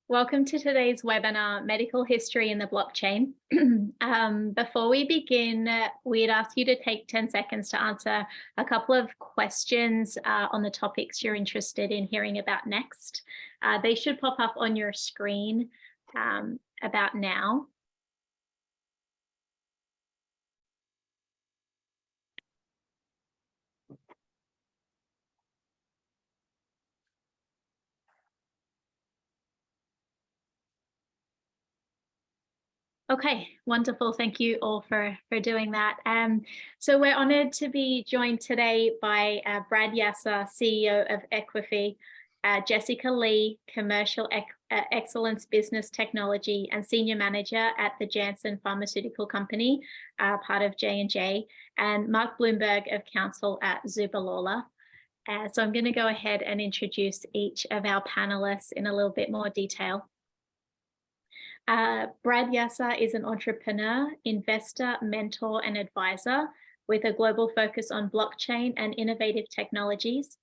Welcome to today's webinar, Medical History in the Blockchain. Before we begin, we'd ask you to take 10 seconds to answer a couple of questions on the topics you're interested in hearing about next. They should pop up on your screen about now. Okay, wonderful. Thank you all for doing that. So we're honored to be joined today by Brad Yasar, CEO of EQIFI, Jessica Lee, Commercial Excellence Business Technology and Senior Manager at the Janssen Pharmaceutical Company, part of J&J, and Mark Bloomberg of Counsel at Zuber Lawler. So I'm going to go ahead and introduce each of our panelists in a little bit more detail. Brad Yasar is an entrepreneur, investor, mentor, and advisor with a global focus on blockchain and innovative technologies.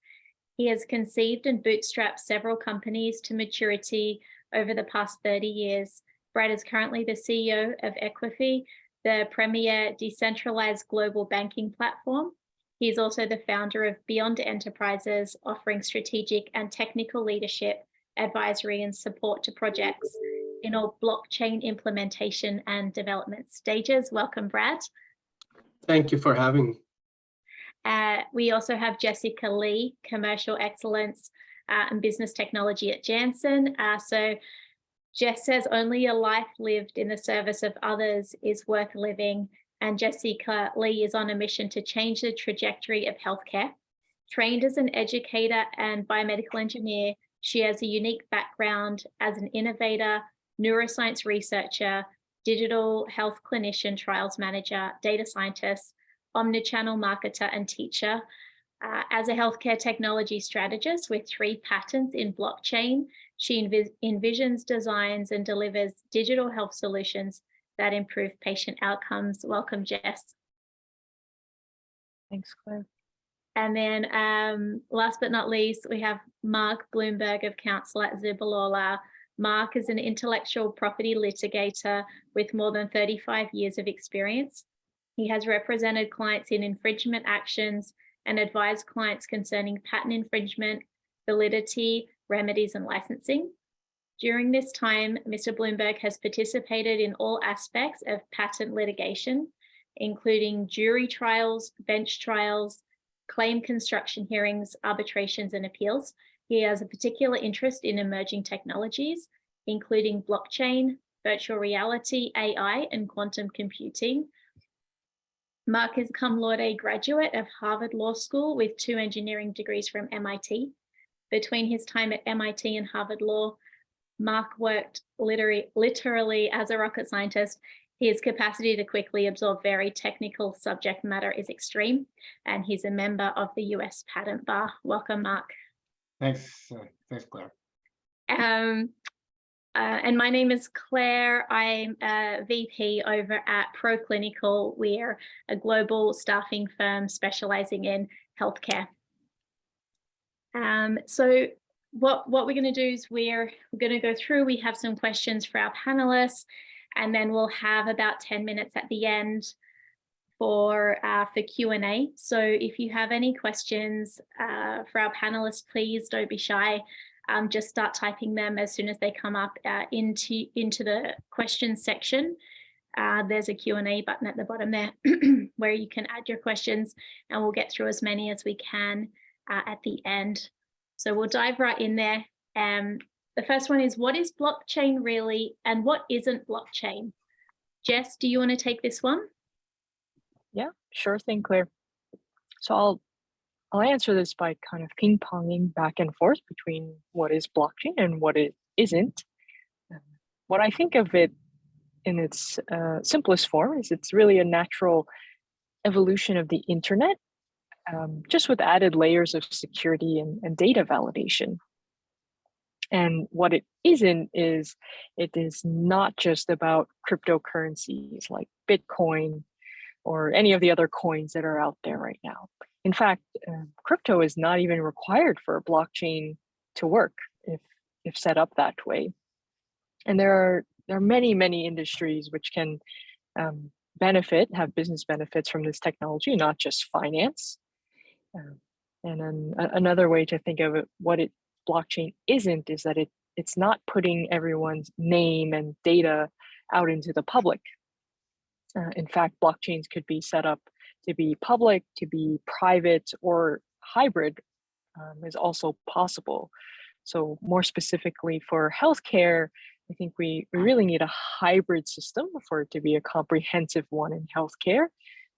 He has conceived and bootstrapped several companies to maturity over the past 30 years. Brad is currently the CEO of EQIFI, the premier decentralized global banking platform. He is also the founder of Beyond Enterprises, offering strategic and technical leadership, advisory, and support to projects in all blockchain implementation and development stages. Welcome, Brad. Thank you for having me. We also have Jessica Lee, Commercial Excellence and Business Technology at Janssen. So Jess says, only a life lived in the service of others is worth living. And Jessica Lee is on a mission to change the trajectory of healthcare. Trained as an educator and biomedical engineer, she has a unique background as an innovator, neuroscience researcher, digital health clinician, trials manager, data scientist, omnichannel marketer, and teacher. As a healthcare technology strategist with 3 patents in blockchain, she envisions, designs, and delivers digital health solutions that improve patient outcomes. Welcome, Jess. Thanks, Claire. And then last but not least, we have Mark Bloomberg of Counsel at Zuber Lawler. Mark is an intellectual property litigator with more than 35 years of experience. He has represented clients in infringement actions and advised clients concerning patent infringement, validity, remedies, and licensing. During this time, Mr. Bloomberg has participated in all aspects of patent litigation, including jury trials, bench trials, claim construction hearings, arbitrations, and appeals. He has a particular interest in emerging technologies, including blockchain, virtual reality, AI, and quantum computing. Mark is a cum laude graduate of Harvard Law School with 2 engineering degrees from MIT. Between his time at MIT and Harvard Law, Mark worked literally as a rocket scientist. His capacity to quickly absorb very technical subject matter is extreme, and he's a member of the US Patent Bar. Welcome, Mark. Thanks, Claire. And my name is Claire. I'm a VP over at Proclinical. We're a global staffing firm specializing in healthcare. So what we're going to do is we're going to go through. We have some questions for our panelists, and then we'll have about 10 minutes at the end for Q&A. So if you have any questions for our panelists, please don't be shy. Just start typing them as soon as they come up into the questions section. There's a Q&A button at the bottom there where you can add your questions, and we'll get through as many as we can at the end. So we'll dive right in there. The first one is, what is blockchain really, and what isn't blockchain? Jess, do you want to take this one? Yeah, sure thing, Claire. So I'll answer this by kind of ping-ponging back and forth between what is blockchain and what it isn't. What I think of it in its simplest form is it's really a natural evolution of the internet, just with added layers of security and data validation. And what it isn't is, it is not just about cryptocurrencies like Bitcoin or any of the other coins that are out there right now. In fact, crypto is not even required for a blockchain to work if set up that way. And there are many industries which can have business benefits from this technology, not just finance. And then another way to think of it, what blockchain isn't, is that it's not putting everyone's name and data out into the public. In fact, blockchains could be set up to be public, to be private, or hybrid is also possible. So more specifically for healthcare, I think we really need a hybrid system for it to be a comprehensive one in healthcare.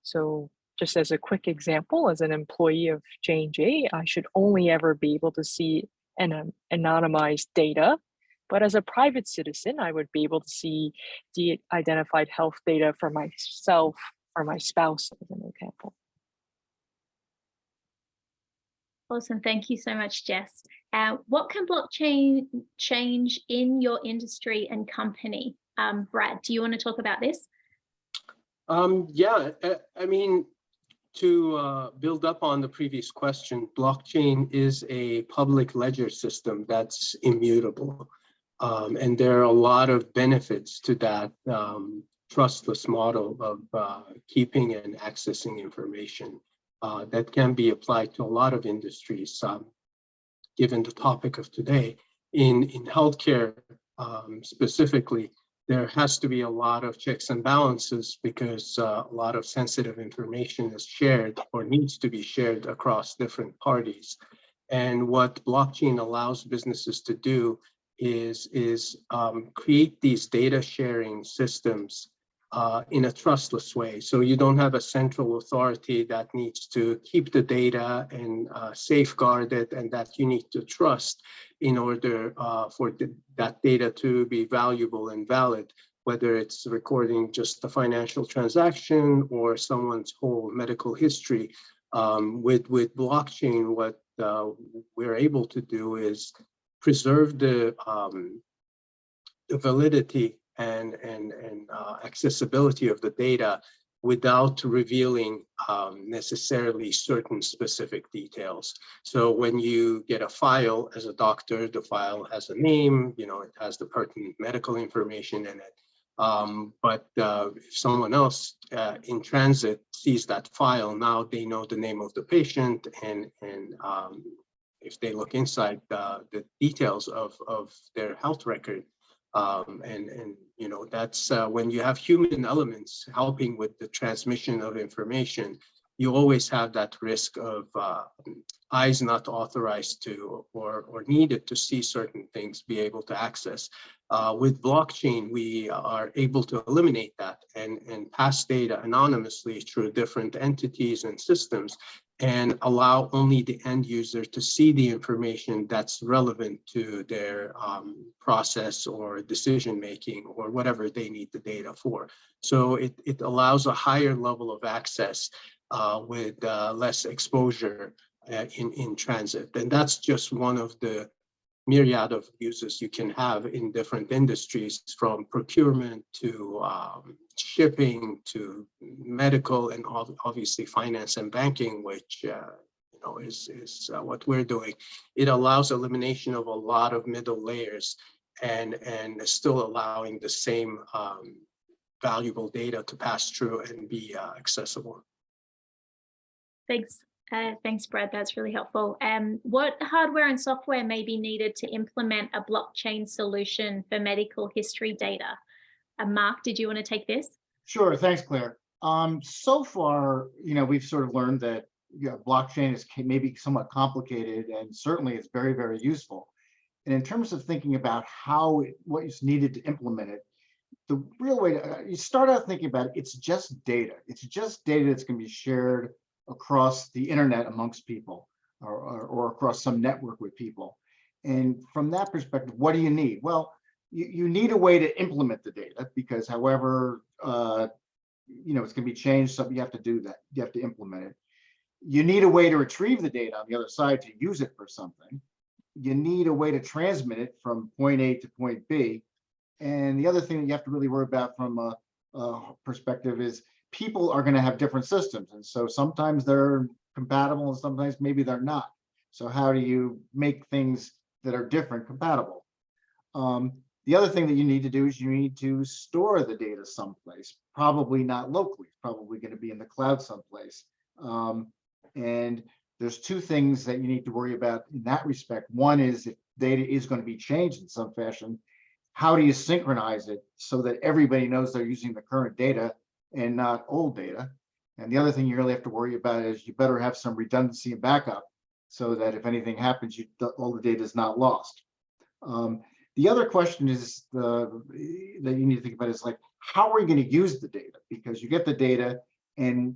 So just as a quick example, as an employee of J&J, I should only ever be able to see an anonymized data. But as a private citizen, I would be able to see de-identified health data for myself or my spouse, as an example. Awesome. Thank you so much, Jess. What can blockchain change in your industry and company? Brad, do you want to talk about this? Yeah, I mean, to build up on the previous question, blockchain is a public ledger system that's immutable. And there are a lot of benefits to that trustless model of keeping and accessing information that can be applied to a lot of industries, given the topic of today. In healthcare specifically, there has to be a lot of checks and balances because a lot of sensitive information is shared or needs to be shared across different parties. And what blockchain allows businesses to do is create these data sharing systems in a trustless way. So you don't have a central authority that needs to keep the data and safeguard it, and that you need to trust in order for that data to be valuable and valid, whether it's recording just a financial transaction or someone's whole medical history. With blockchain, what we're able to do is preserve the validity and accessibility of the data without revealing necessarily certain specific details. So when you get a file as a doctor, the file has a name, it has the pertinent medical information in it. But if someone else in transit sees that file, now they know the name of the patient, and if they look inside the details of their health record, that's when you have human elements helping with the transmission of information, you always have that risk of eyes not authorized to or needed to see certain things be able to access. With blockchain, we are able to eliminate that and pass data anonymously through different entities and systems, and allow only the end user to see the information that's relevant to their process or decision making or whatever they need the data for. So it allows a higher level of access with less exposure in transit. And that's just one of the myriad of uses you can have in different industries, from procurement to shipping to medical, and obviously finance and banking, which is what we're doing. It allows elimination of a lot of middle layers and still allowing the same valuable data to pass through and be accessible. Thanks. Thanks, Brad. That's really helpful. What hardware and software may be needed to implement a blockchain solution for medical history data? Mark, did you want to take this? Sure. Thanks, Claire. So far, we've sort of learned that blockchain is maybe somewhat complicated, and certainly it's very, very useful. And in terms of thinking about what is needed to implement it, the real way you start out thinking about it's just data. It's just data that's going to be shared across the internet amongst people, or across some network with people. And from that perspective, what do you need? Well, you need a way to implement the data, because however it's going to be changed, so you have to do that. You have to implement it. You need a way to retrieve the data on the other side to use it for something. You need a way to transmit it from point A to point B. And the other thing that you have to really worry about from a perspective is people are going to have different systems. And so sometimes they're compatible and sometimes maybe they're not. So how do you make things that are different compatible? The other thing that you need to do is you need to store the data someplace, probably not locally, probably going to be in the cloud someplace. And there's two things that you need to worry about in that respect. One is if data is going to be changed in some fashion, how do you synchronize it so that everybody knows they're using the current data and not old data? And the other thing you really have to worry about is you better have some redundancy and backup so that if anything happens, all the data is not lost. The other question is that you need to think about is like, how are you going to use the data? Because you get the data and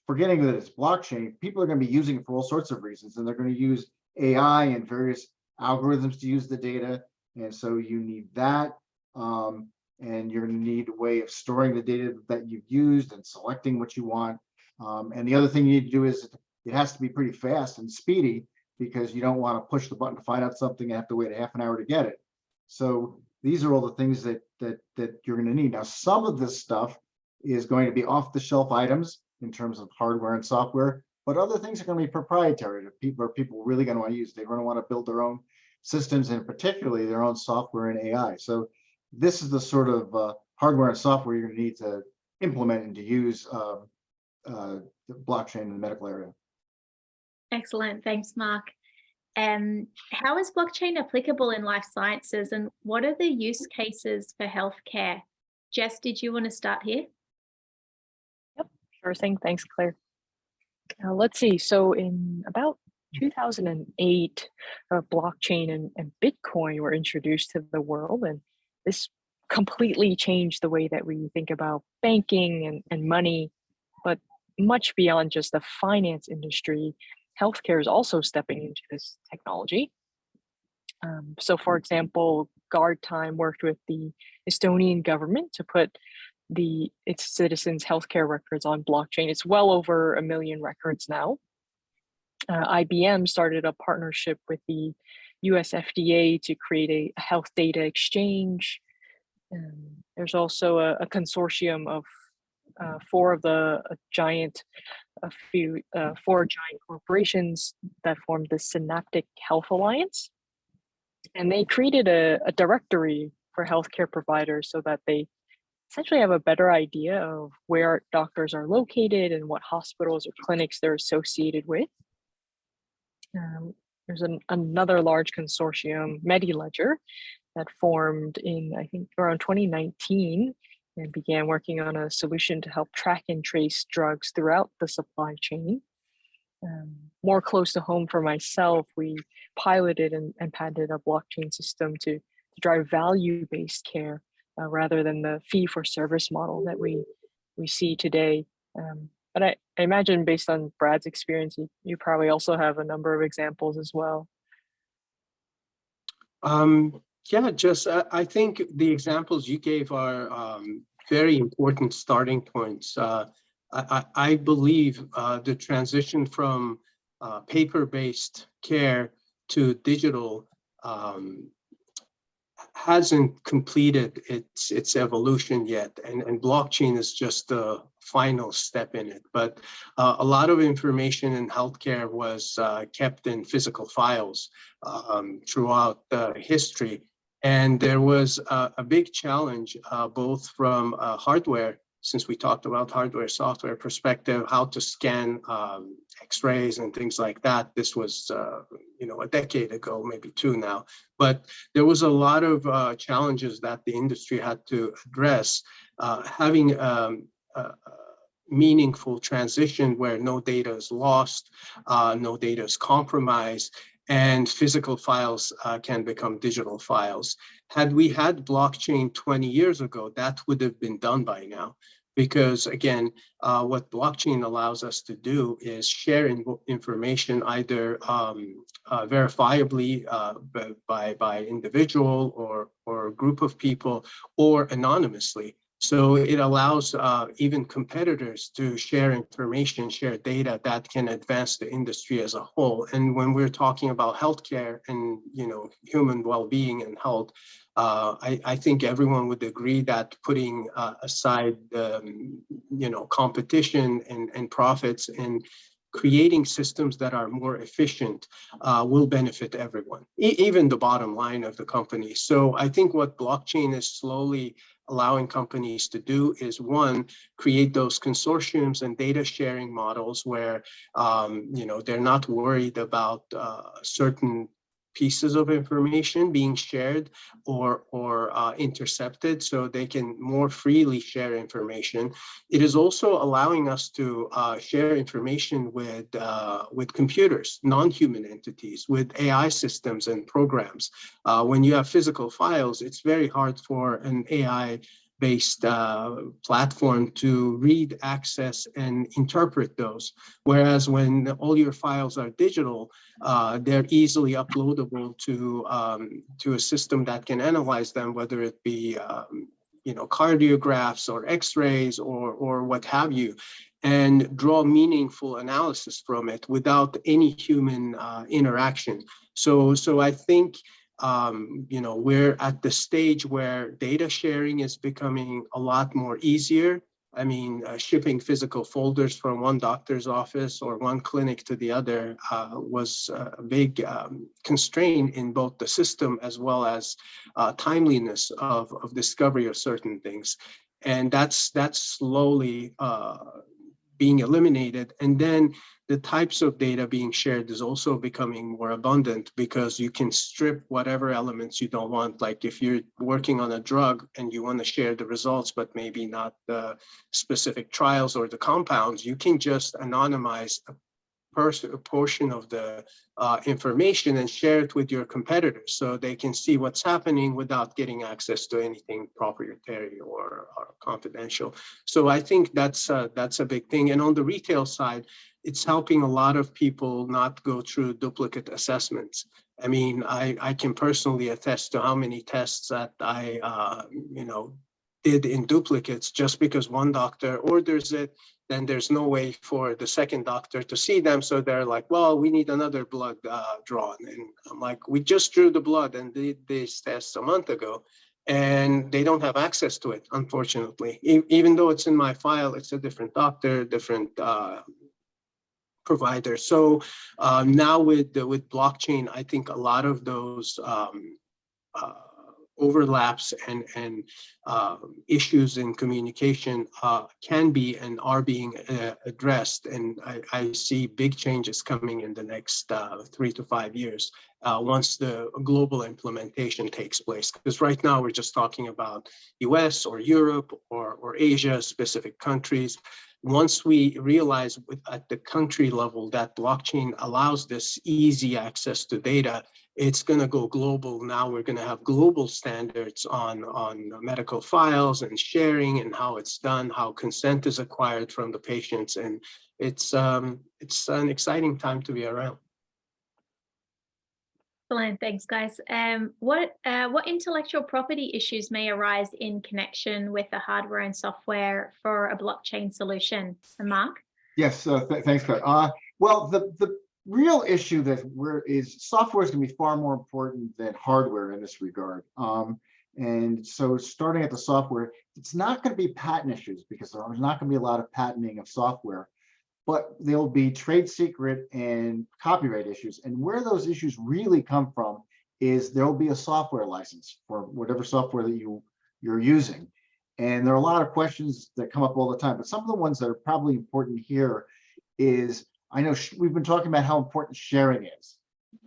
forgetting that it's blockchain, people are going to be using it for all sorts of reasons, and they're going to use AI and various algorithms to use the data. And so you need that. And you're going to need a way of storing the data that you've used and selecting what you want. And the other thing you need to do is it has to be pretty fast and speedy, because you don't want to push the button to find out something and have to wait a half an hour to get it. So these are all the things that you're going to need. Now, some of this stuff is going to be off-the-shelf items in terms of hardware and software, but other things are going to be proprietary that people really going to want to use. They're going to want to build their own systems, and particularly their own software and AI. So this is the sort of hardware and software you're going to need to implement and to use the blockchain in the medical area. Excellent. Thanks, Mark. How is blockchain applicable in life sciences, and what are the use cases for healthcare? Jess, did you want to start here? Yep, sure thing. Thanks, Claire. Let's see. So in about 2008, blockchain and Bitcoin were introduced to the world, and this completely changed the way that we think about banking and money. But much beyond just the finance industry, healthcare is also stepping into this technology. So for example, Guard Time worked with the Estonian government to put its citizens' healthcare records on blockchain. It's well over 1 million records now. IBM started a partnership with the US FDA to create a health data exchange. There's also a consortium of four giant corporations that formed the Synaptic Health Alliance. And they created a directory for healthcare providers so that they essentially have a better idea of where doctors are located and what hospitals or clinics they're associated with. There's another large consortium, MediLedger, that formed in, I think, around 2019 and began working on a solution to help track and trace drugs throughout the supply chain. More close to home for myself, we piloted and patented a blockchain system to drive value-based care rather than the fee-for-service model that we see today. But I imagine, based on Brad's experience, you probably also have a number of examples as well. Yeah, Jess, I think the examples you gave are very important starting points. I believe the transition from paper-based care to digital hasn't completed its evolution yet, and blockchain is just the final step in it. But a lot of information in healthcare was kept in physical files throughout history, and there was a big challenge both from hardware, since we talked about hardware software perspective, how to scan x-rays and things like that. This was a decade ago, maybe two now, but there was a lot of challenges that the industry had to address. Having a meaningful transition where no data is lost, no data is compromised, and physical files can become digital files. Had we had blockchain 20 years ago, that would have been done by now. Because again, what blockchain allows us to do is share information either verifiably by individual or group of people, or anonymously. So it allows even competitors to share information, share data that can advance the industry as a whole. And when we're talking about healthcare and human well-being and health, I think everyone would agree that putting aside competition and profits and creating systems that are more efficient will benefit everyone, even the bottom line of the company. So I think what blockchain is slowly allowing companies to do is, one, create those consortiums and data sharing models where they're not worried about certain pieces of information being shared or intercepted, so they can more freely share information. It is also allowing us to share information with computers, non-human entities, with AI systems and programs. When you have physical files, it's very hard for an AI-based platform to read, access, and interpret those. Whereas when all your files are digital, they're easily uploadable to a system that can analyze them, whether it be cardiographs or X-rays or what have you, and draw meaningful analysis from it without any human interaction. So I think we're at the stage where data sharing is becoming a lot more easier. I mean, shipping physical folders from one doctor's office or one clinic to the other was a big constraint in both the system as well as timeliness of discovery of certain things. And that's slowly being eliminated. And then the types of data being shared is also becoming more abundant, because you can strip whatever elements you don't want. Like if you're working on a drug and you want to share the results, but maybe not the specific trials or the compounds, you can just anonymize a portion of the information and share it with your competitors, so they can see what's happening without getting access to anything proprietary or confidential. So I think that's a big thing. And on the retail side, it's helping a lot of people not go through duplicate assessments. I mean, I can personally attest to how many tests that I did in duplicates just because one doctor orders it. Then there's no way for the second doctor to see them. So they're like, well, we need another blood drawn. And I'm like, we just drew the blood and did these tests a month ago, and they don't have access to it, unfortunately. Even though it's in my file, it's a different doctor, different provider. So now with blockchain, I think a lot of those overlaps and issues in communication can be and are being addressed. And I see big changes coming in the next 3 to 5 years once the global implementation takes place. Because right now we're just talking about US or Europe or Asia, specific countries. Once we realize at the country level that blockchain allows this easy access to data, it's going to go global. Now we're going to have global standards on medical files and sharing and how it's done, how consent is acquired from the patients. And it's an exciting time to be around. Excellent, thanks, guys. What intellectual property issues may arise in connection with the hardware and software for a blockchain solution? And Mark? Yes, thanks, Claire. Well, the real issue is software is going to be far more important than hardware in this regard. And so starting at the software, it's not going to be patent issues, because there's not going to be a lot of patenting of software, but there'll be trade secret and copyright issues. And where those issues really come from is there'll be a software license for whatever software that you're using. And there are a lot of questions that come up all the time, but some of the ones that are probably important here is, I know we've been talking about how important sharing is,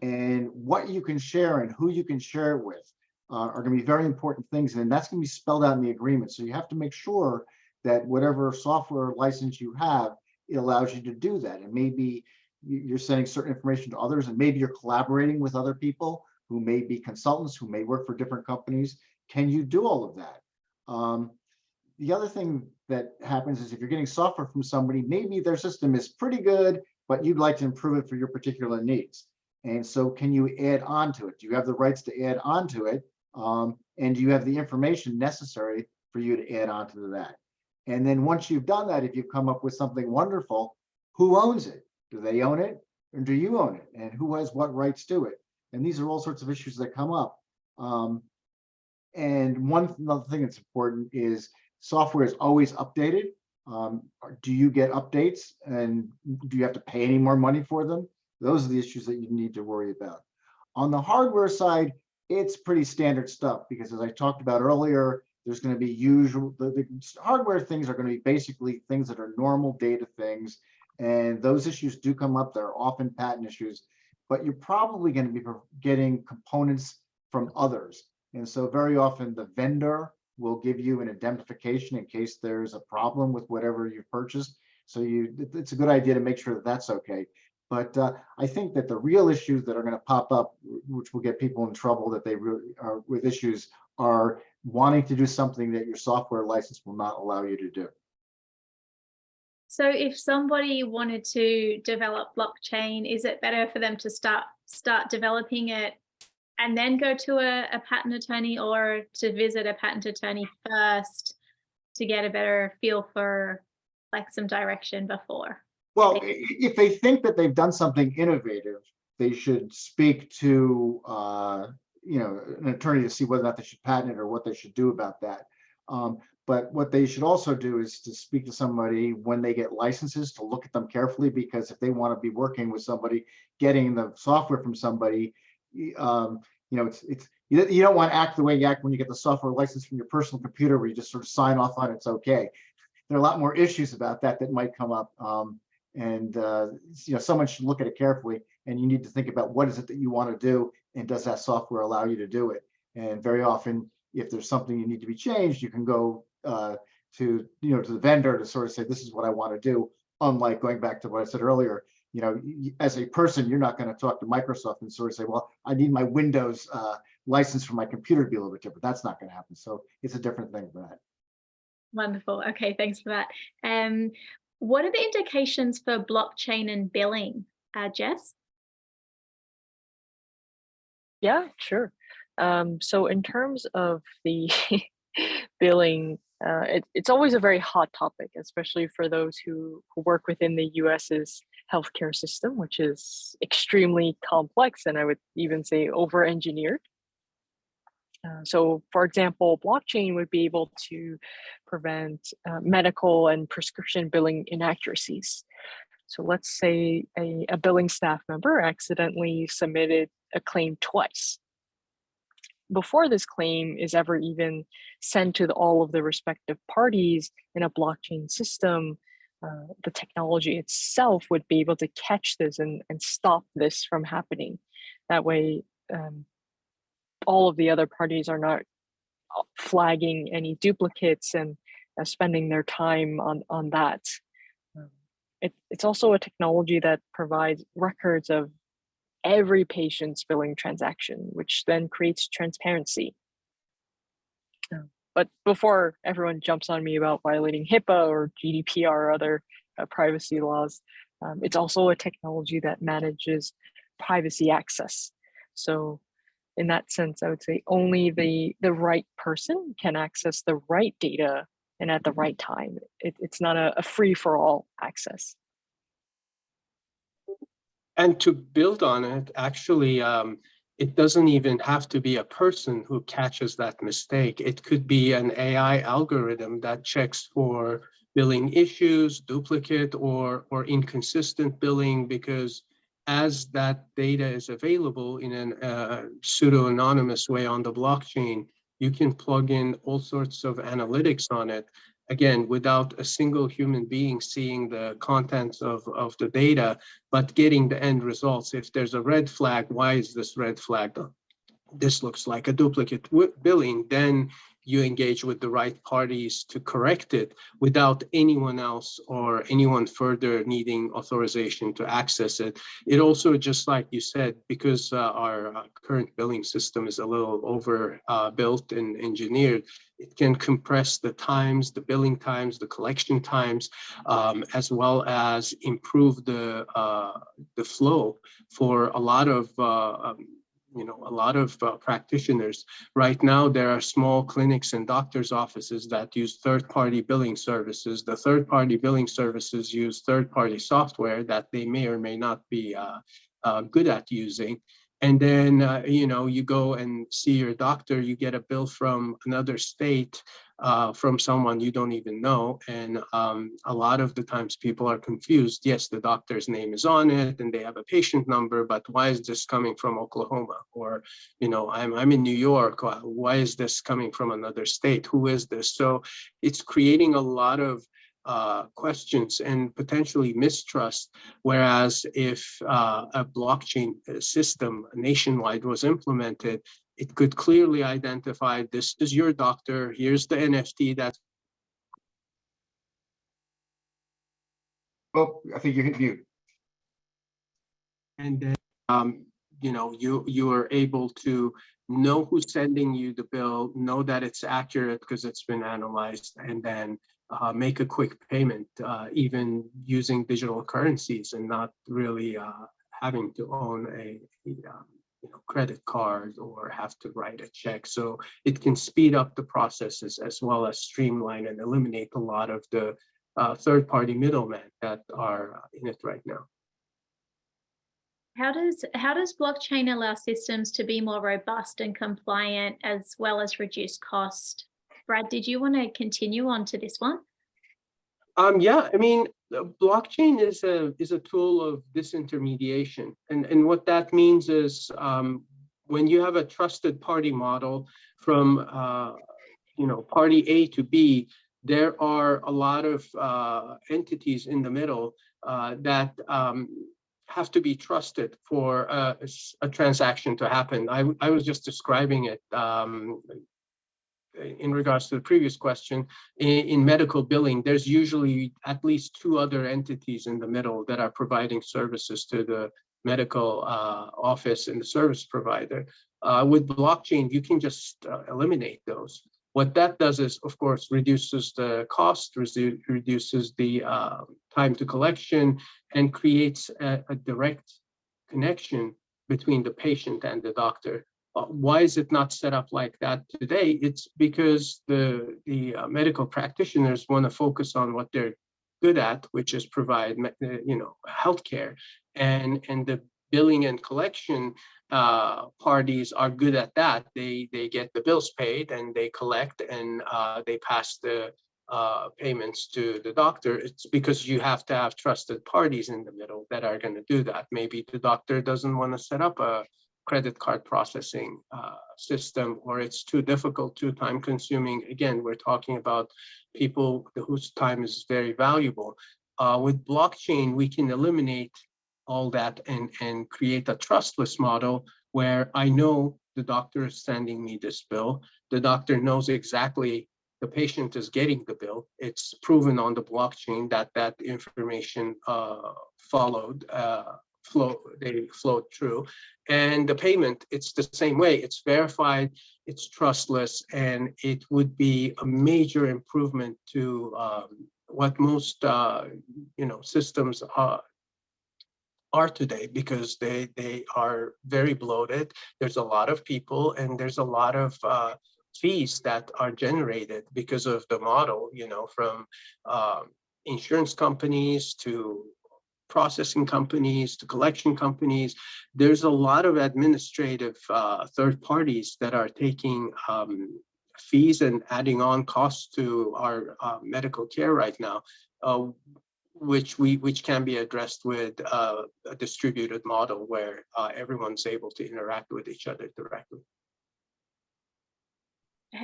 and what you can share and who you can share it with are going to be very important things, and that's going to be spelled out in the agreement. So you have to make sure that whatever software license you have, it allows you to do that. And maybe you're sending certain information to others, and maybe you're collaborating with other people who may be consultants, who may work for different companies. Can you do all of that? The other thing that happens is if you're getting software from somebody, maybe their system is pretty good, but you'd like to improve it for your particular needs. And so can you add on to it? Do you have the rights to add on to it? And do you have the information necessary for you to add on to that? And then once you've done that, if you've come up with something wonderful, who owns it? Do they own it, or do you own it? And who has what rights to it? And these are all sorts of issues that come up. And another thing that's important is software is always updated. Do you get updates, and do you have to pay any more money for them? Those are the issues that you need to worry about. On the hardware side, it's pretty standard stuff, because as I talked about earlier, there's going to be the hardware things are going to be basically things that are normal data things. And those issues do come up. They're often patent issues, but you're probably going to be getting components from others. And so very often the vendor will give you an indemnification in case there's a problem with whatever you've purchased. So it's a good idea to make sure that that's okay. But I think that the real issues that are going to pop up, which will get people in trouble that they really are with issues, are wanting to do something that your software license will not allow you to do. So if somebody wanted to develop blockchain, is it better for them to start developing it and then go to a patent attorney, or to visit a patent attorney first to get a better feel for like some direction before? Well, if they think that they've done something innovative, they should speak to an attorney to see whether or not they should patent it or what they should do about that. But what they should also do is to speak to somebody when they get licenses, to look at them carefully, because if they want to be working with somebody, getting the software from somebody, you don't want to act the way you act when you get the software license from your personal computer, where you just sort of sign off on it's okay. There are a lot more issues about that might come up. Someone should look at it carefully, and you need to think about what is it that you want to do, and does that software allow you to do it? And very often, if there's something you need to be changed, you can go to the vendor to sort of say, this is what I want to do. Unlike going back to what I said earlier, as a person, you're not going to talk to Microsoft and sort of say, well, I need my Windows license for my computer to be a little bit different. That's not going to happen. So it's a different thing for that. Wonderful. Okay, thanks for that. What are the indications for blockchain and billing, Jess? Yeah, sure. So in terms of the billing, it's always a very hot topic, especially for those who work within the US's healthcare system, which is extremely complex, and I would even say over-engineered. So, for example, blockchain would be able to prevent medical and prescription billing inaccuracies. So let's say a billing staff member accidentally submitted a claim twice. Before this claim is ever even sent to all of the respective parties in a blockchain system, the technology itself would be able to catch this and stop this from happening. That way, all of the other parties are not flagging any duplicates and spending their time on that. It's also a technology that provides records of every patient's billing transaction, which then creates transparency. But before everyone jumps on me about violating HIPAA or GDPR or other privacy laws, it's also a technology that manages privacy access. So in that sense, I would say only the right person can access the right data and at the right time. It's not a free-for-all access. And to build on it, actually, it doesn't even have to be a person who catches that mistake. It could be an AI algorithm that checks for billing issues, duplicate or inconsistent billing, because as that data is available in a pseudo-anonymous way on the blockchain, you can plug in all sorts of analytics on it, again, without a single human being seeing the contents of the data, but getting the end results. If there's a red flag, why is this red flag? This looks like a duplicate billing. Then you engage with the right parties to correct it without anyone else or anyone further needing authorization to access it. It also, just like you said, because our current billing system is a little overbuilt and engineered, it can compress the times, the billing times, the collection times, as well as improve the flow for a lot of practitioners. Right now, there are small clinics and doctors' offices that use third-party billing services. The third-party billing services use third-party software that they may or may not be good at using. And then, you go and see your doctor, you get a bill from another state from someone you don't even know. And a lot of the times people are confused. Yes, the doctor's name is on it and they have a patient number, but why is this coming from Oklahoma? Or, I'm in New York. Why is this coming from another state? Who is this? So it's creating a lot of questions and potentially mistrust. Whereas if a blockchain system nationwide was implemented, it could clearly identify, this is your doctor, here's the NFT that's. Oh, I think you hit mute. And then, you are able to know who's sending you the bill, know that it's accurate because it's been analyzed, and then make a quick payment, even using digital currencies and not really having to own a credit card or have to write a check. So it can speed up the processes as well as streamline and eliminate a lot of the third-party middlemen that are in it right now. How does blockchain allow systems to be more robust and compliant as well as reduce cost? Brad, did you want to continue on to this one? Yeah, I mean, the blockchain is a tool of disintermediation, and what that means is when you have a trusted party model from party A to B, there are a lot of entities in the middle that have to be trusted for a transaction to happen. I was just describing it in regards to the previous question. In medical billing, there's usually at least two other entities in the middle that are providing services to the medical office and the service provider. With blockchain, you can just eliminate those. What that does is, of course, reduces the cost, reduces the time to collection, and creates a direct connection between the patient and the doctor. Why is it not set up like that today? It's because the medical practitioners want to focus on what they're good at, which is provide healthcare, and the billing and collection parties are good at that. They get the bills paid and they collect and they pass the payments to the doctor. It's because you have to have trusted parties in the middle that are going to do that. Maybe the doctor doesn't want to set up a credit card processing system, or it's too difficult, too time consuming. Again, we're talking about people whose time is very valuable. With blockchain, we can eliminate all that and create a trustless model where I know the doctor is sending me this bill. The doctor knows exactly the patient is getting the bill. It's proven on the blockchain that that information they flowed through. And the payment, it's the same way. It's verified, it's trustless, and it would be a major improvement to what most systems are today, because they are very bloated. There's a lot of people and there's a lot of fees that are generated because of the model, from insurance companies to processing companies to collection companies. There's a lot of administrative third parties that are taking fees and adding on costs to our medical care right now, which can be addressed with a distributed model where everyone's able to interact with each other directly.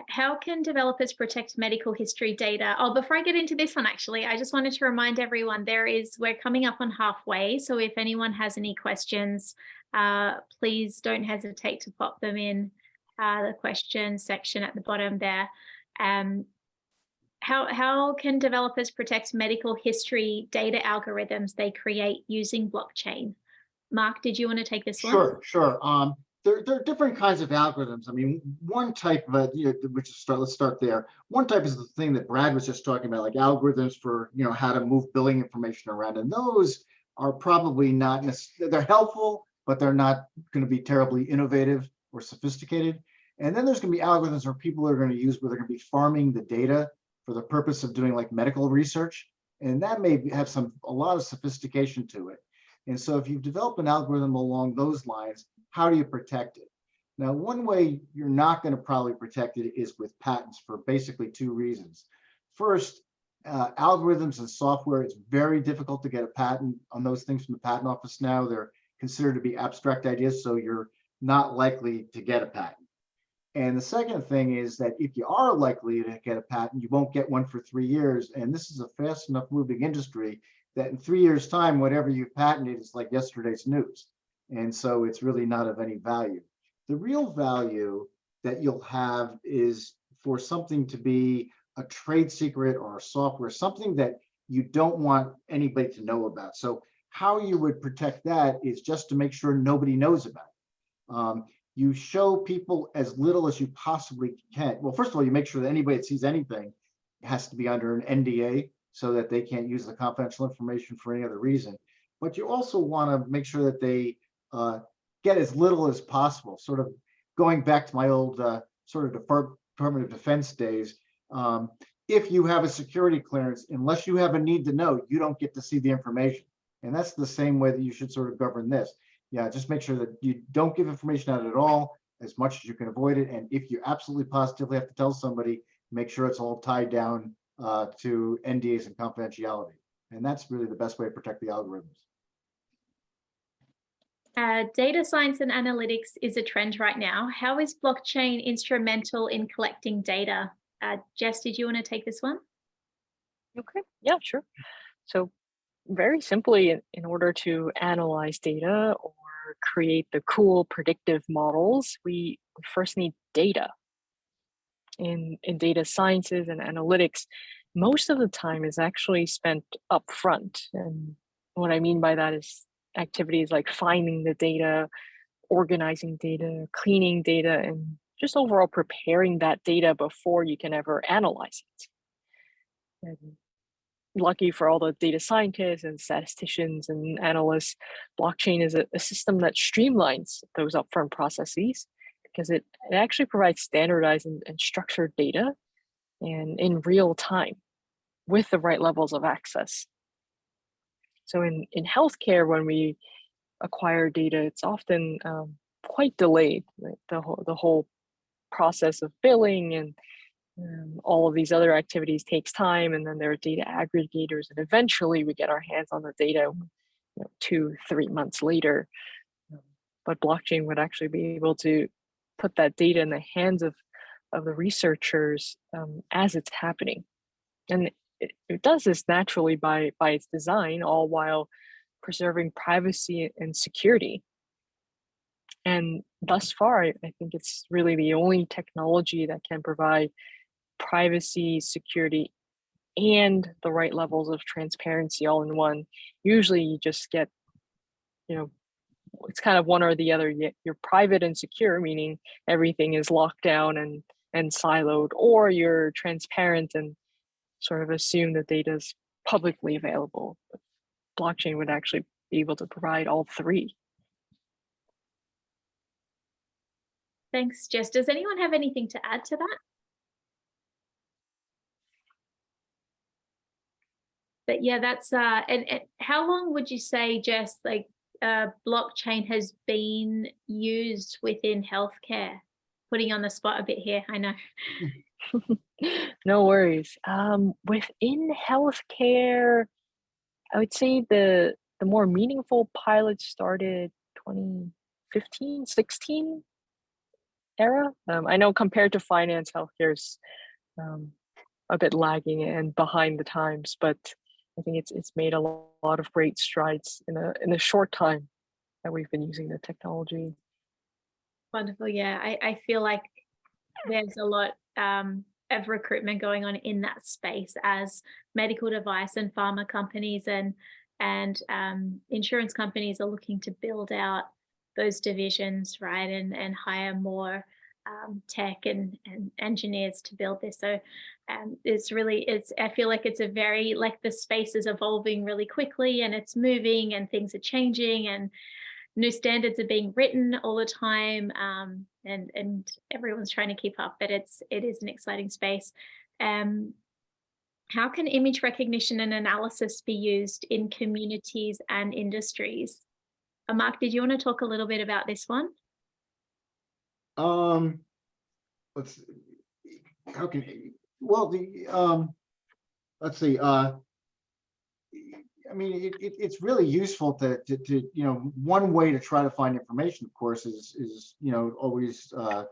How can developers protect medical history data? Oh, before I get into this one, actually, I just wanted to remind everyone we're coming up on halfway. So if anyone has any questions, please don't hesitate to pop them in the question section at the bottom there. How can developers protect medical history data algorithms they create using blockchain? Mark, did you want to take this one? Sure. There are different kinds of algorithms. I mean, one type of let's start there. One type is the thing that Brad was just talking about, like algorithms for how to move billing information around, and those are probably not necessarily, they're helpful, but they're not going to be terribly innovative or sophisticated. And then there's going to be algorithms where people are going to use where they're going to be farming the data for the purpose of doing like medical research, and that may have a lot of sophistication to it. And so if you've developed an algorithm along those lines, how do you protect it? Now, one way you're not going to probably protect it is with patents for basically two reasons. First, algorithms and software, it's very difficult to get a patent on those things from the patent office now. They're considered to be abstract ideas, so you're not likely to get a patent. And the second thing is that if you are likely to get a patent, you won't get one for 3 years. And this is a fast enough moving industry that in 3 years' time, whatever you've patented is like yesterday's news. And so it's really not of any value. The real value that you'll have is for something to be a trade secret or a software, something that you don't want anybody to know about. So how you would protect that is just to make sure nobody knows about it. You show people as little as you possibly can. Well, first of all, you make sure that anybody that sees anything has to be under an NDA so that they can't use the confidential information for any other reason. But you also want to make sure that they get as little as possible. Sort of going back to my old sort of Department of Defense days, if you have a security clearance, unless you have a need to know, you don't get to see the information. And that's the same way that you should sort of govern this. Yeah, just make sure that you don't give information out at all, as much as you can avoid it. And if you absolutely positively have to tell somebody, make sure it's all tied down to NDAs and confidentiality. And that's really the best way to protect the algorithms. Data science and analytics is a trend right now. How is blockchain instrumental in collecting data? Jess, did you want to take this one? Okay, yeah, sure. So very simply, in order to analyze data or create the cool predictive models, we first need data. In data sciences and analytics, most of the time is actually spent upfront. And what I mean by that is activities like finding the data, organizing data, cleaning data, and just overall preparing that data before you can ever analyze it. And lucky for all the data scientists and statisticians and analysts, blockchain is a system that streamlines those upfront processes because it actually provides standardized and structured data and in real time with the right levels of access. So in healthcare, when we acquire data, it's often quite delayed. Right? The whole process of billing and all of these other activities takes time, and then there are data aggregators, and eventually we get our hands on the data 2-3 months later. But blockchain would actually be able to put that data in the hands of the researchers as it's happening. And it does this naturally by its design, all while preserving privacy and security. And thus far, I think it's really the only technology that can provide privacy, security, and the right levels of transparency all in one. Usually you just get, it's kind of one or the other. You're private and secure, meaning everything is locked down and siloed, or you're transparent and sort of assume the data is publicly available. Blockchain would actually be able to provide all three. Thanks, Jess. Does anyone have anything to add to that? But yeah, that's and how long would you say, Jess, like blockchain has been used within healthcare? Putting you on the spot a bit here, I know. No worries. Within healthcare, I would say the more meaningful pilots started 2015, 16 era. I know compared to finance, healthcare is a bit lagging and behind the times, but I think it's made a lot of great strides in a short time that we've been using the technology. Wonderful. Yeah, I feel like there's a lot of recruitment going on in that space as medical device and pharma companies and insurance companies are looking to build out those divisions, right, and hire more tech and engineers to build this. So I feel like it's a very, like, the space is evolving really quickly and it's moving and things are changing and new standards are being written all the time, and everyone's trying to keep up, but it is an exciting space. How can image recognition and analysis be used in communities and industries? Mark, did you want to talk a little bit about this one? Let's, how can, well, let's see, I mean, it's really useful to, you know, one way to try to find information, of course, is you know, always to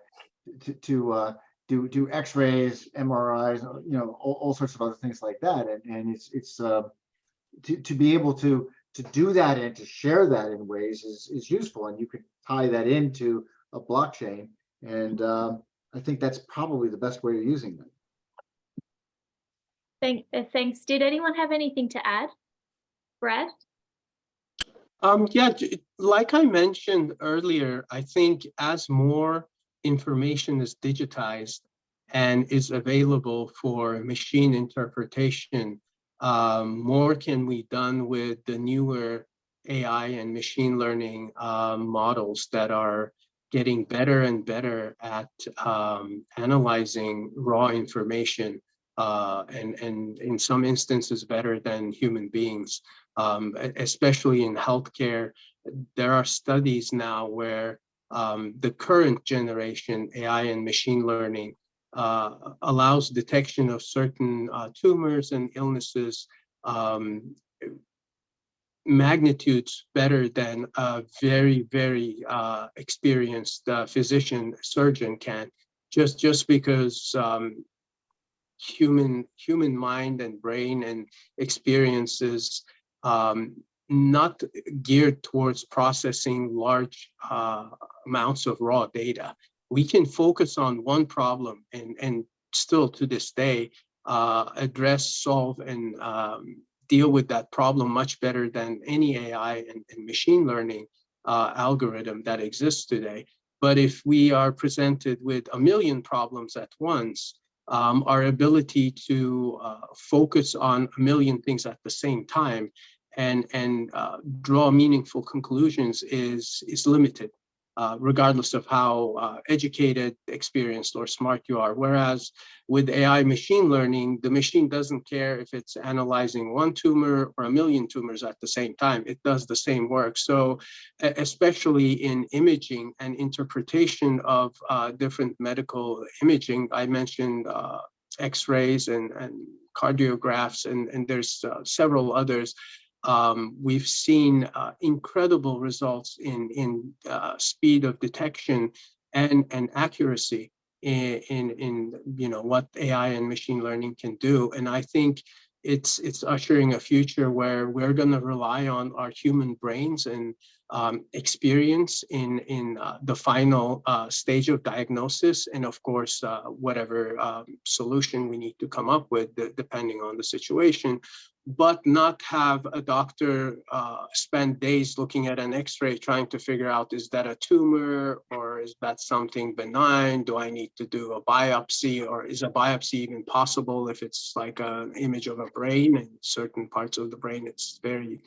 do X-rays, MRIs, you know, all sorts of other things like that, and it's to be able to do that and to share that in ways is useful, and you could tie that into a blockchain, and I think that's probably the best way of using them. Thanks. Did anyone have anything to add? Brad? Yeah, like I mentioned earlier, I think as more information is digitized and is available for machine interpretation, more can be done with the newer AI and machine learning models that are getting better and better at analyzing raw information, and in some instances better than human beings. Especially in healthcare, there are studies now where the current generation AI and machine learning allows detection of certain tumors and illnesses magnitudes better than a very, very experienced physician surgeon can, just because human mind and brain and experiences not geared towards processing large amounts of raw data. We can focus on one problem and still to this day address, solve, and deal with that problem much better than any AI and machine learning algorithm that exists today. But if we are presented with a million problems at once, our ability to focus on a million things at the same time and draw meaningful conclusions is limited, regardless of how educated, experienced, or smart you are. Whereas with AI machine learning, the machine doesn't care if it's analyzing one tumor or a million tumors at the same time. It does the same work. So especially in imaging and interpretation of different medical imaging, I mentioned X-rays and cardiographs, and there's several others. We've seen incredible results in speed of detection and accuracy in you know what AI and machine learning can do. And I think it's ushering a future where we're going to rely on our human brains and experience in the final stage of diagnosis, and of course whatever solution we need to come up with depending on the situation, but not have a doctor spend days looking at an X-ray trying to figure out, is that a tumor or is that something benign? Do I need to do a biopsy, or is a biopsy even possible if it's like an image of a brain? In certain parts of the brain, it's very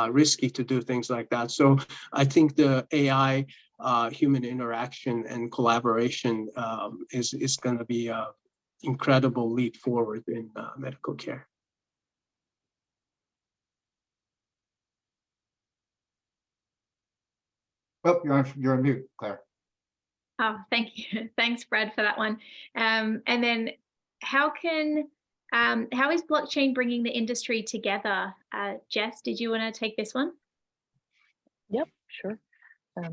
risky to do things like that. So I think the AI human interaction and collaboration is going to be an incredible leap forward in medical care. Oh, you're on mute, Claire. Oh, thank you. Thanks, Brad, for that one. And then how is blockchain bringing the industry together? Jess, did you want to take this one? Yep, sure.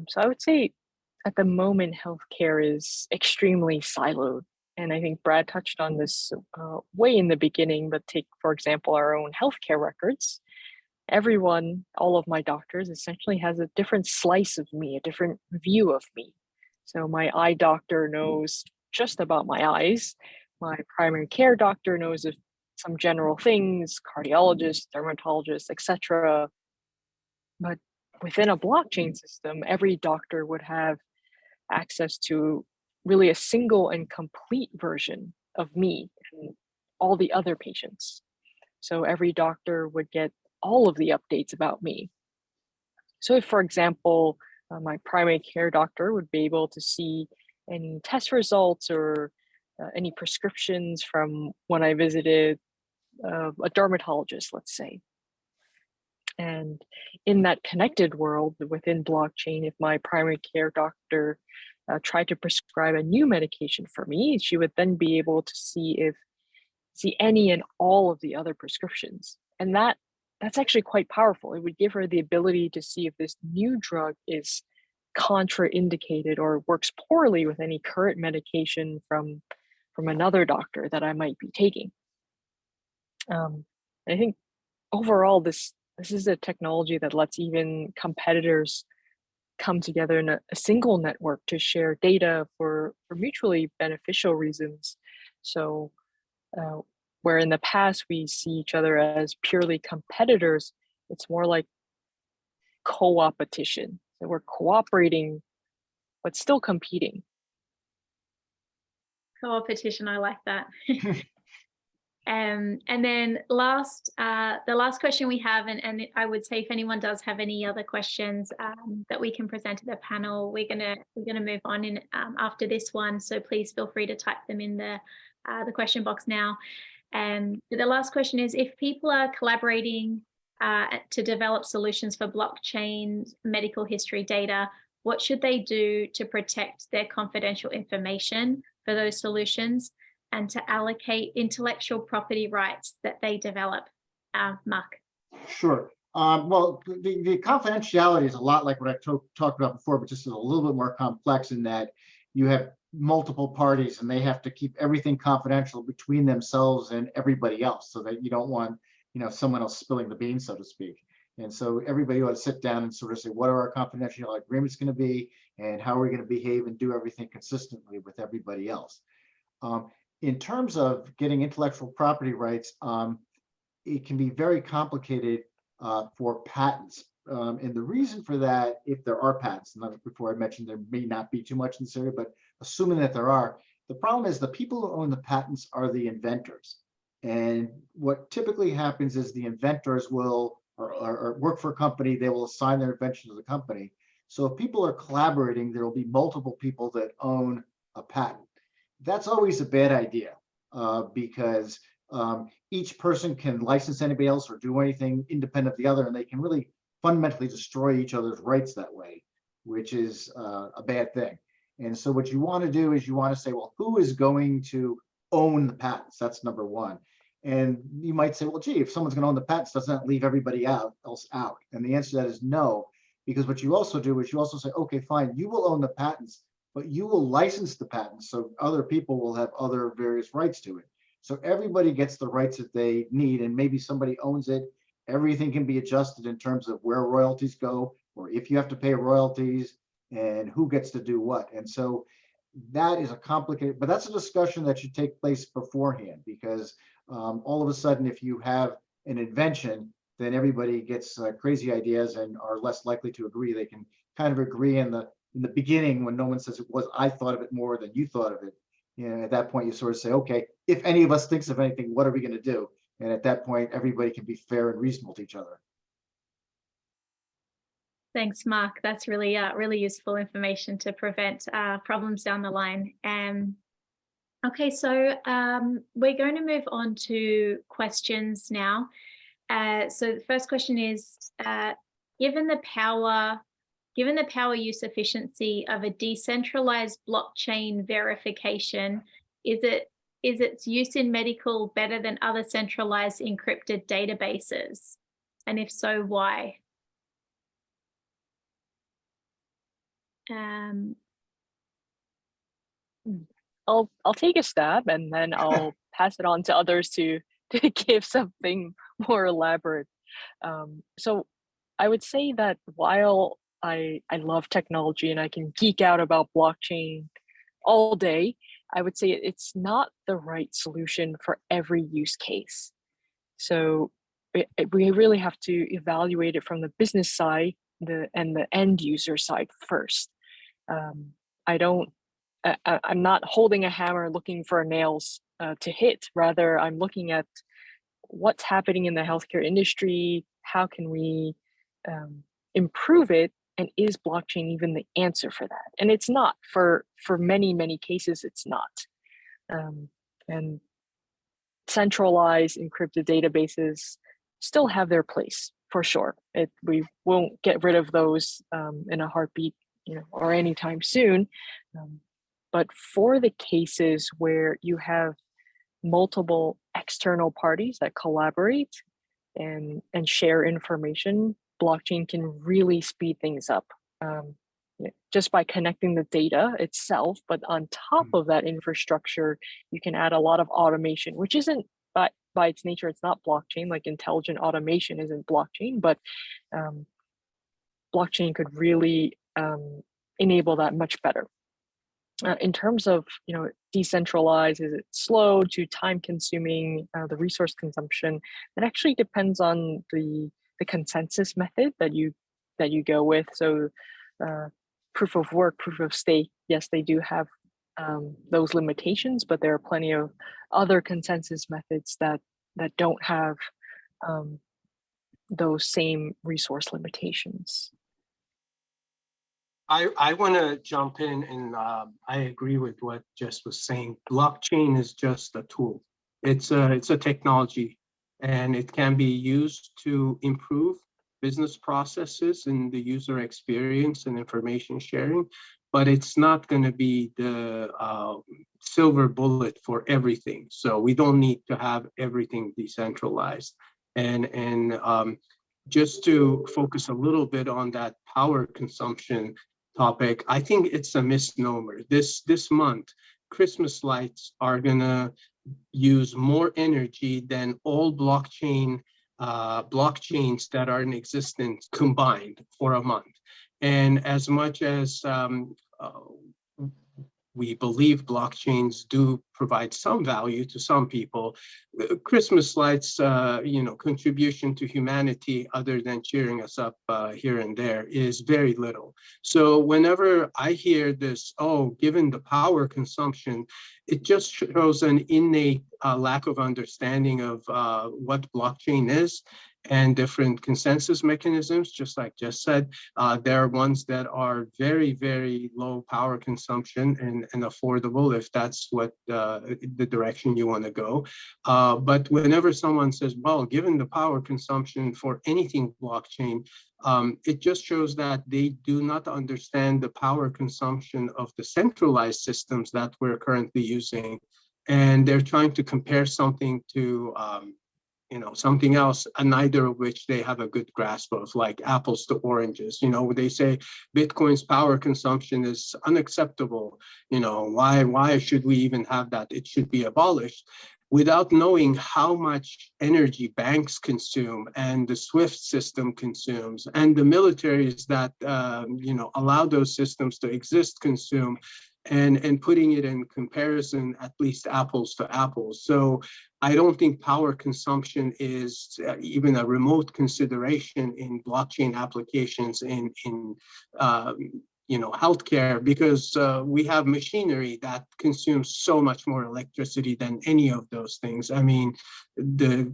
So I would say at the moment, healthcare is extremely siloed. And I think Brad touched on this way in the beginning, but take, for example, our own healthcare records. Everyone, all of my doctors essentially has a different slice of me, a different view of me. So my eye doctor knows just about my eyes. My primary care doctor knows of some general things, cardiologist, dermatologist, etc. But within a blockchain system, every doctor would have access to really a single and complete version of me and all the other patients. So every doctor would get all of the updates about me. So if, for example, my primary care doctor would be able to see any test results or any prescriptions from when I visited a dermatologist, let's say. And in that connected world within blockchain, if my primary care doctor tried to prescribe a new medication for me, she would then be able to see any and all of the other prescriptions. And that's actually quite powerful. It would give her the ability to see if this new drug is contraindicated or works poorly with any current medication from another doctor that I might be taking. I think overall, this is a technology that lets even competitors come together in a single network to share data for mutually beneficial reasons. So where in the past we see each other as purely competitors, it's more like co-opetition. So we're cooperating, but still competing. Co-opetition, I like that. And then the last question we have, and I would say if anyone does have any other questions that we can present to the panel, we're gonna move on in after this one. So please feel free to type them in the question box now. The last question is, if people are collaborating to develop solutions for blockchain medical history data, what should they do to protect their confidential information for those solutions and to allocate intellectual property rights that they develop? Mark. Sure. Well, the confidentiality is a lot like what I talked about before, but just a little bit more complex in that you have multiple parties and they have to keep everything confidential between themselves and everybody else, so that you don't want, someone else spilling the beans, so to speak. And so everybody ought to sit down and sort of say, what are our confidential agreements going to be, and how are we going to behave and do everything consistently with everybody else? In terms of getting intellectual property rights, it can be very complicated for patents. And the reason for that, if there are patents, and before I mentioned there may not be too much in this area, but assuming that there are, the problem is the people who own the patents are the inventors. And what typically happens is the inventors will or work for a company, they will assign their invention to the company. So if people are collaborating, there will be multiple people that own a patent. That's always a bad idea because each person can license anybody else or do anything independent of the other, and they can really fundamentally destroy each other's rights that way, which is a bad thing. And so what you want to do is you want to say, well, who is going to own the patents? That's number one. And you might say, well, gee, if someone's going to own the patents, doesn't that leave everybody else out? And the answer to that is no, because what you also do is you also say, okay, fine, you will own the patents, but you will license the patents so other people will have other various rights to it. So everybody gets the rights that they need, and maybe somebody owns it. Everything can be adjusted in terms of where royalties go, or if you have to pay royalties, and who gets to do what. And so that is a complicated, but that's a discussion that should take place beforehand, because all of a sudden, if you have an invention, then everybody gets crazy ideas and are less likely to agree. They can kind of agree in the beginning when no one says it was, I thought of it more than you thought of it. At that point, you sort of say, okay, if any of us thinks of anything, what are we going to do? And at that point, everybody can be fair and reasonable to each other. Thanks, Mark. That's really, really useful information to prevent problems down the line. Okay, so we're going to move on to questions now. So the first question is, given the power use efficiency of a decentralized blockchain verification, is its use in medical better than other centralized encrypted databases? And if so, why? I'll take a stab, and then I'll pass it on to others to give something more elaborate. So I would say that while I love technology and I can geek out about blockchain all day, I would say it's not the right solution for every use case. So we really have to evaluate it from the business side and the end user side first. I'm not holding a hammer looking for nails to hit. Rather, I'm looking at what's happening in the healthcare industry. How can we improve it? And is blockchain even the answer for that? And it's not. For many, many cases, it's not. And centralized encrypted databases still have their place. for sure. We won't get rid of those in a heartbeat, or anytime soon. But for the cases where you have multiple external parties that collaborate and share information, blockchain can really speed things up. Just by connecting the data itself, but on top of that infrastructure, you can add a lot of automation, which isn't by its nature, it's not blockchain. Like intelligent automation isn't blockchain, but blockchain could really enable that much better. In terms of decentralized, is it slow to time consuming, the resource consumption? That actually depends on the consensus method that you go with. So proof of work, proof of stake, yes, they do have those limitations, but there are plenty of other consensus methods that don't have those same resource limitations. I want to jump in, and I agree with what Jess was saying. Blockchain is just a tool. It's a technology, and it can be used to improve business processes and the user experience and information sharing, but it's not going to be the silver bullet for everything. So we don't need to have everything decentralized. And just to focus a little bit on that power consumption topic, I think it's a misnomer. This month, Christmas lights are gonna use more energy than all blockchains that are in existence combined for a month. And as much as we believe blockchains do provide some value to some people, Christmas lights, contribution to humanity other than cheering us up here and there is very little. So whenever I hear this, given the power consumption, it just shows an innate lack of understanding of what blockchain is and different consensus mechanisms. Just like Jess said, there are ones that are very, very low power consumption and affordable if that's what the direction you want to go. But whenever someone says, well, given the power consumption for anything blockchain, it just shows that they do not understand the power consumption of the centralized systems that we're currently using. And they're trying to compare something to something else, and neither of which they have a good grasp of, like apples to oranges. They say Bitcoin's power consumption is unacceptable. Why should we even have that? It should be abolished, without knowing how much energy banks consume and the SWIFT system consumes and the militaries that allow those systems to exist consume. And putting it in comparison, at least apples to apples. So I don't think power consumption is even a remote consideration in blockchain applications in healthcare, because we have machinery that consumes so much more electricity than any of those things. I mean, the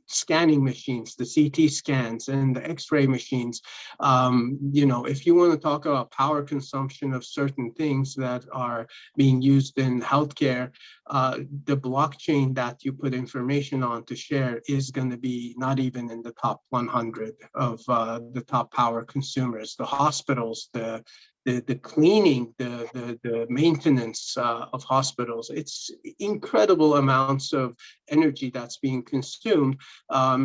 scanning machines, the CT scans and the X-ray machines, if you want to talk about power consumption of certain things that are being used in healthcare, the blockchain that you put information on to share is going to be not even in the top 100 of the top power consumers. The hospitals, the cleaning, the maintenance of hospitals, it's incredible amounts of energy that's being consumed.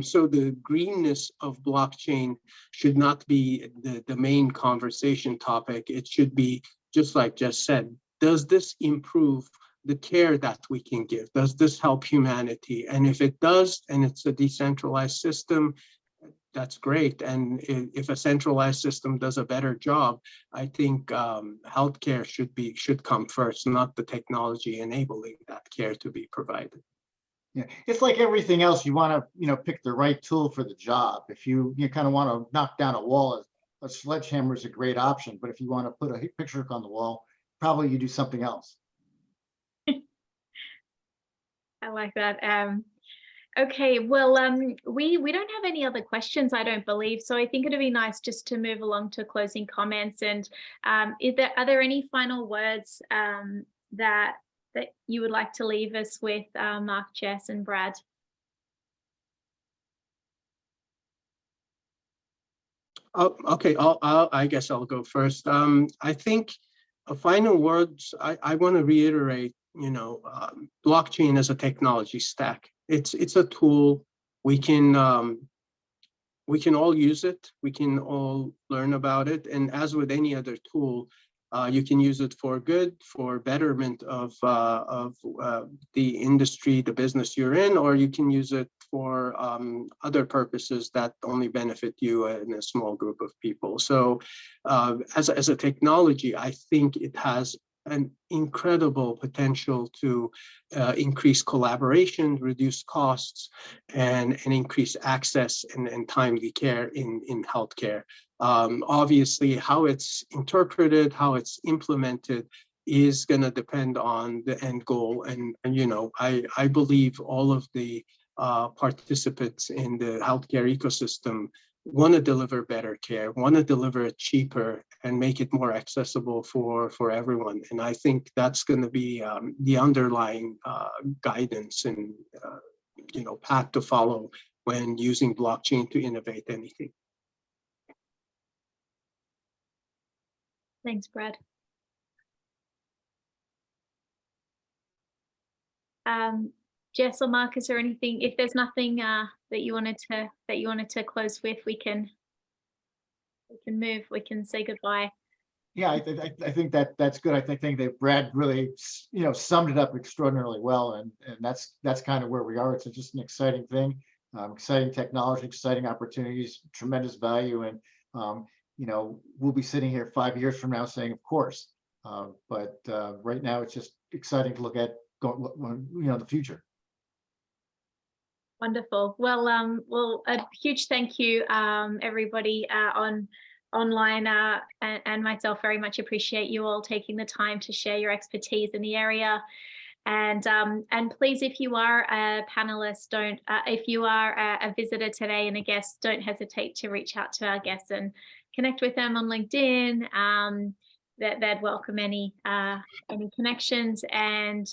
So the greenness of blockchain should not be the main conversation topic. It should be, just like Jess said, does this improve the care that we can give? Does this help humanity? And if it does, and it's a decentralized system, that's great. And if a centralized system does a better job, I think healthcare should come first, not the technology enabling that care to be provided. Yeah, it's like everything else. You want to, pick the right tool for the job. If you kind of want to knock down a wall, a sledgehammer is a great option. But if you want to put a picture on the wall, probably you do something else. I like that. Okay, well, we don't have any other questions, I don't believe. So I think it'd be nice just to move along to closing comments. And are there any final words that you would like to leave us with, Mark, Jess, and Brad? Oh, okay, I guess I'll go first. I think final words, I want to reiterate, blockchain as a technology stack. It's a tool. We can all use it. We can all learn about it. And as with any other tool, you can use it for good, for betterment of the industry, the business you're in, or you can use it for other purposes that only benefit you and a small group of people. So as a technology, I think it has an incredible potential to increase collaboration, reduce costs, and increase access and timely care in healthcare. Obviously, how it's interpreted, how it's implemented is going to depend on the end goal. And I believe all of the participants in the healthcare ecosystem want to deliver better care, want to deliver it cheaper and make it more accessible for everyone. And I think that's going to be the underlying guidance and path to follow when using blockchain to innovate anything. Thanks, Brad. Jess or Mark, is there anything? If there's nothing that you wanted to close with, we can move. We can say goodbye. Yeah, I think that's good. I think that Brad really summed it up extraordinarily well, and that's kind of where we are. It's just an exciting thing, exciting technology, exciting opportunities, tremendous value, and we'll be sitting here 5 years from now saying, of course, but right now it's just exciting to look at the future. Wonderful. Well, a huge thank you, everybody online and myself. Very much appreciate you all taking the time to share your expertise in the area. And please, if you are a panelist, if you are a visitor today and a guest, don't hesitate to reach out to our guests and connect with them on LinkedIn. They'd welcome any connections. And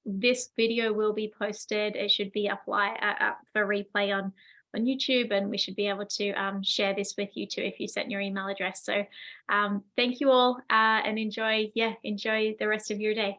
this video will be posted. It should be up for replay on YouTube, and we should be able to share this with you too if you sent your email address. So thank you all, and enjoy the rest of your day.